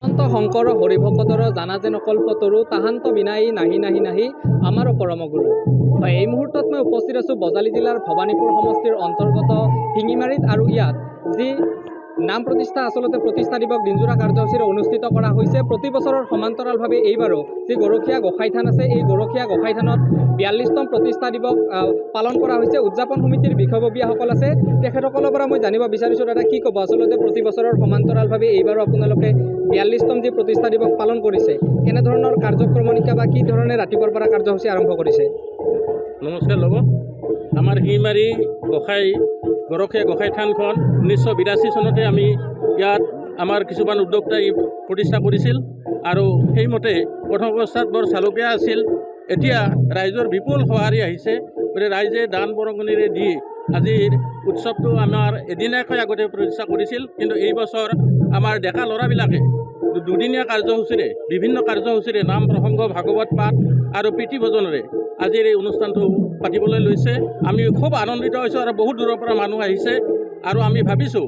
সন্ত শংকৰ হৰিভকতৰ জানা যেন কল্পতৰু তাহান্ত বিনাই নাহি নাহি নাহি আমাৰ পৰম গুৰু। হয়, এই মুহূৰ্তত মই উপস্থিত আছোঁ বজালী জিলাৰ ভৱানীপুৰ সমষ্টিৰ অন্তৰ্গত শিঙিমাৰীত আৰু ইয়াত যি নাম প্ৰতিষ্ঠা আচলতে প্ৰতিষ্ঠা দিৱস দিনজোৰা কাৰ্যসূচীৰে অনুষ্ঠিত কৰা হৈছে। প্ৰতি বছৰৰ সমান্তৰালভাৱে এইবাৰো যি গৰখীয়া গোসাঁই থান আছে, এই গৰখীয়া গোসাঁই থানত 42তম প্ৰতিষ্ঠা দিৱস পালন কৰা হৈছে। উদযাপন সমিতিৰ বিষয়ববীয়াসকল আছে, তেখেতসকলৰ পৰা মই জানিব বিচাৰিছোঁ দাদা কি ক'ব আচলতে প্ৰতি বছৰৰ সমান্তৰালভাৱে এইবাৰো আপোনালোকে 42তম যি প্ৰতিষ্ঠা দিৱস পালন কৰিছে, কেনেধৰণৰ কাৰ্যক্ৰমণিকা বা কি ধৰণে ৰাতিপুৱাৰ পৰা কাৰ্যসূচী আৰম্ভ কৰিছে? নমস্কাৰ ল'ব। আমাৰ শিঙিমাৰী গৰখীয়া গোসাঁই থানখন 1982 চনতে আমি ইয়াত আমাৰ কিছুমান উদ্যোক্তাই প্ৰতিষ্ঠা কৰিছিল আৰু সেইমতে প্ৰথম অৱস্থাত বৰ চালুকীয়া আছিল। এতিয়া ৰাইজৰ বিপুল সঁহাৰি আহিছে। গতিকে ৰাইজে দান বৰঙণিৰে দি আজিৰ উৎসৱটো আমাৰ এদিনীয়াকৈ আগতে প্ৰতিষ্ঠা কৰিছিল, কিন্তু এই বছৰ আমাৰ ডেকা ল'ৰাবিলাকে দুদিনীয়া কাৰ্যসূচীৰে বিভিন্ন কাৰ্যসূচীৰে নাম প্ৰসংগ, ভাগৱত পাঠ আৰু প্ৰীতি ভোজনেৰে আজিৰ এই অনুষ্ঠানটো পাতিবলৈ লৈছে। আমি খুব আনন্দিত হৈছোঁ আৰু বহুত দূৰৰ পৰা মানুহ আহিছে আৰু আমি ভাবিছোঁ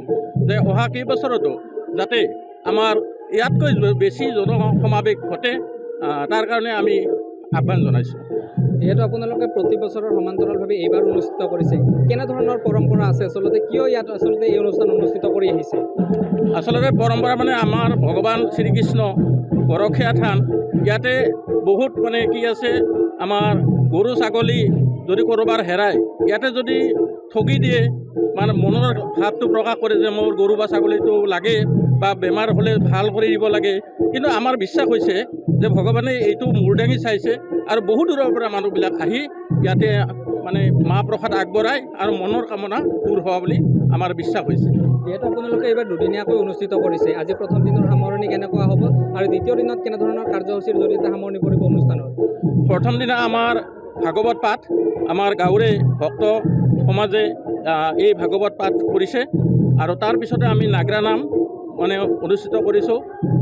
যে অহা কেইবছৰতো যাতে আমাৰ ইয়াতকৈ বেছি জনসমাৱেশ ঘটে, তাৰ কাৰণে আমি আহ্বান জনাইছোঁ। যিহেতু আপোনালোকে প্ৰতি বছৰৰ সমান্তৰালভাৱে এইবাৰ অনুষ্ঠিত কৰিছে, কেনেধৰণৰ পৰম্পৰা আছে আচলতে, কিয় ইয়াত আচলতে এই অনুষ্ঠান অনুষ্ঠিত কৰি আহিছে? আচলতে পৰম্পৰা মানে আমাৰ ভগৱান শ্ৰীকৃষ্ণ গৰখীয়া থান, ইয়াতে বহুত মানে কি আছে, আমাৰ গৰু ছাগলী যদি ক'ৰবাৰ হেৰায়, ইয়াতে যদি ঠগি দিয়ে মানে মনৰ ভাৱটো প্ৰকাশ কৰে যে মোৰ গৰু বা ছাগলীটো লাগে বা বেমাৰ হ'লে ভাল কৰি দিব লাগে। কিন্তু আমাৰ বিশ্বাস হৈছে যে ভগৱানে এইটো মূৰ দাঙি চাইছে আৰু বহুত দূৰৰ পৰা মানুহবিলাক আহি ইয়াতে মানে মাহ প্ৰসাদ আগবঢ়ায় আৰু মনৰ কামনা পূৰ হোৱা বুলি আমাৰ বিশ্বাস হৈছে। যিহেতু আপোনালোকে এইবাৰ দুদিনীয়াকৈ অনুষ্ঠিত কৰিছে, আজি প্ৰথম দিনৰ সামৰণি কেনেকুৱা হ'ব আৰু দ্বিতীয় দিনত কেনেধৰণৰ কাৰ্যসূচীৰ জৰিয়তে সামৰণি পৰিব অনুষ্ঠানৰ? প্ৰথম দিনা আমাৰ ভাগৱত পাঠ, আমাৰ গাঁৱৰে ভক্ত সমাজে এই ভাগৱত পাঠ কৰিছে আৰু তাৰ পিছতে আমি নাগৰা নাম মানে অনুষ্ঠিত কৰিছোঁ।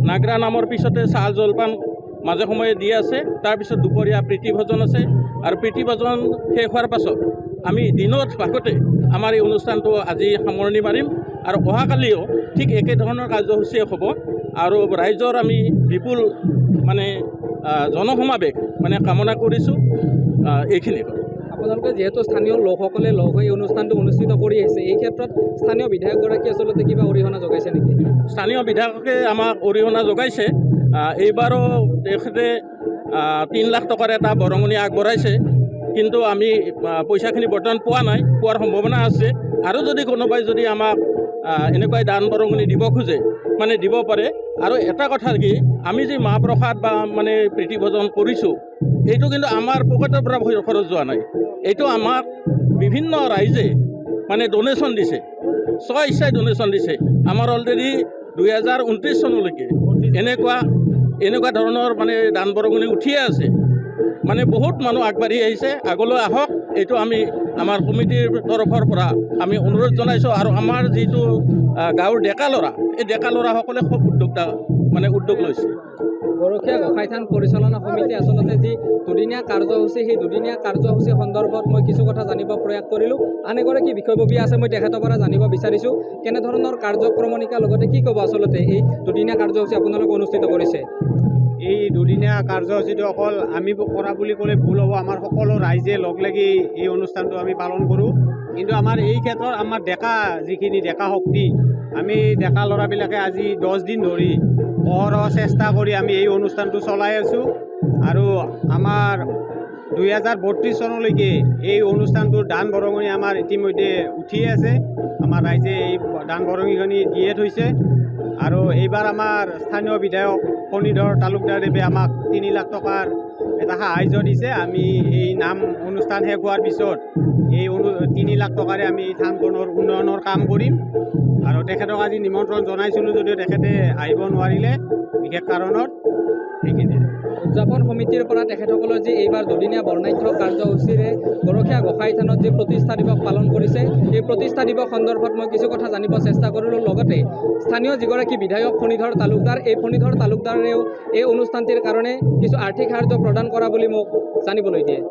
নাগৰা নামৰ পিছতে চাহ জলপান মাজে সময়ে দি আছে। তাৰপিছত দুপৰীয়া প্ৰীতি ভোজন আছে আৰু প্ৰীতি ভোজন শেষ হোৱাৰ পাছত আমি দিনৰ ভাগতে আমাৰ এই অনুষ্ঠানটো আজি সামৰণি মাৰিম আৰু অহাকালিও ঠিক একেধৰণৰ কাৰ্যসূচীয়ে হ'ব আৰু ৰাইজৰ আমি বিপুল মানে জনসমাৱেশ মানে কামনা কৰিছোঁ। এইখিনি আপোনালোকে যিহেতু স্থানীয় লোকসকলে লগ হৈ অনুষ্ঠানটো অনুষ্ঠিত কৰি আহিছে, এই ক্ষেত্ৰত স্থানীয় বিধায়কগৰাকী আচলতে কিবা অৰিহণা যোগাইছে নেকি? স্থানীয় বিধায়কে আমাক অৰিহণা যোগাইছে। এইবাৰো তেখেতে 3 লাখ টকাৰ এটা বৰঙণি আগবঢ়াইছে, কিন্তু আমি পইচাখিনি বৰ্তমান পোৱা নাই, পোৱাৰ সম্ভাৱনা আছে। আৰু যদি কোনোবাই যদি আমাক এনেকুৱাই দান বৰঙণি দিব খোজে মানে দিব পাৰে। আৰু এটা কথা কি, আমি যি মাহ প্ৰসাদ বা মানে প্ৰীতি ভোজন কৰিছোঁ, এইটো কিন্তু আমাৰ পকেটৰ পৰা খৰচ যোৱা নাই। এইটো আমাক বিভিন্ন ৰাইজে মানে ডনেশ্যন দিছে, ইচ্ছাই ডনেশ্যন দিছে। আমাৰ অলৰেডি 2029 চনলৈকে এনেকুৱা ধৰণৰ মানে দান বৰঙণি উঠিয়ে আছে। মানে বহুত মানুহ আগবাঢ়ি আহিছে, আগলৈ আহক, এইটো আমি আমাৰ কমিটিৰ তৰফৰ পৰা আমি অনুৰোধ জনাইছোঁ। আৰু আমাৰ যিটো গাঁৱৰ ডেকা ল'ৰা, এই ডেকা ল'ৰাসকলে খুব উদ্যোগ লৈছে। গৰখীয়া গোসাঁই থান পৰিচালনা সমিতি আচলতে যি দুদিনীয়া কাৰ্যসূচী, সেই দুদিনীয়া কাৰ্যসূচী সন্দৰ্ভত মই কিছু কথা জানিব প্ৰয়াস কৰিলোঁ। আন এগৰাকী বিষয়ববীয়া আছে, মই তেখেতৰ পৰা জানিব বিচাৰিছোঁ কেনেধৰণৰ কাৰ্যক্ৰমণিকা, লগতে কি ক'ব আচলতে এই দুদিনীয়া কাৰ্যসূচী আপোনালোকে অনুষ্ঠিত কৰিছে? এই দুদিনীয়া কাৰ্যসূচীটো অকল আমি কৰা বুলি ক'লে ভুল হ'ব। আমাৰ সকলো ৰাইজে লগ লাগি এই অনুষ্ঠানটো আমি পালন কৰোঁ। কিন্তু আমাৰ এই ক্ষেত্ৰত আমাৰ যিখিনি ডেকা শক্তি, আমি ডেকা ল'ৰাবিলাকে আজি 10 দিন ধৰি অহৰহ চেষ্টা কৰি আমি এই অনুষ্ঠানটো চলাই আছোঁ আৰু আমাৰ 2032 চনলৈকে এই অনুষ্ঠানটোৰ দান বৰঙণি আমাৰ ইতিমধ্যে উঠিয়ে আছে। আমাৰ ৰাইজে এই দান বৰঙণিখিনি দিয়ে থৈছে আৰু এইবাৰ আমাৰ স্থানীয় বিধায়ক ফণীধৰ তালুকদাৰদেৱে আমাক 3 লাখ টকাৰ এটা সাহাৰ্য দিছে। আমি এই নাম অনুষ্ঠান শেষ হোৱাৰ পিছত এই 3 লাখ টকাৰে আমি থানখনৰ উন্নয়নৰ কাম কৰিম আৰু তেখেতক আজি নিমন্ত্ৰণ জনাইছিলোঁ যদিও তেখেতে আহিব নোৱাৰিলে বিশেষ কাৰণত। সেইখিনি উদযাপন সমিতিৰ পৰা তেখেতসকলৰ যি এইবাৰ দুদিনীয়া বৰ্ণাঢ্য কাৰ্যসূচীৰে গৰখীয়া গোসাঁই থানত যি প্ৰতিষ্ঠা দিৱস পালন কৰিছে, এই প্ৰতিষ্ঠা দিৱস সন্দৰ্ভত মই কিছু কথা জানিব চেষ্টা কৰিলোঁ। লগতে স্থানীয় যিগৰাকী বিধায়ক ফণীধৰ তালুকদাৰ, এই ফণীধৰ তালুকদাৰেও এই অনুষ্ঠানটিৰ কাৰণে কিছু আৰ্থিক সাহাৰ্য প্ৰদান কৰা বুলি মোক জানিবলৈ দিয়ে।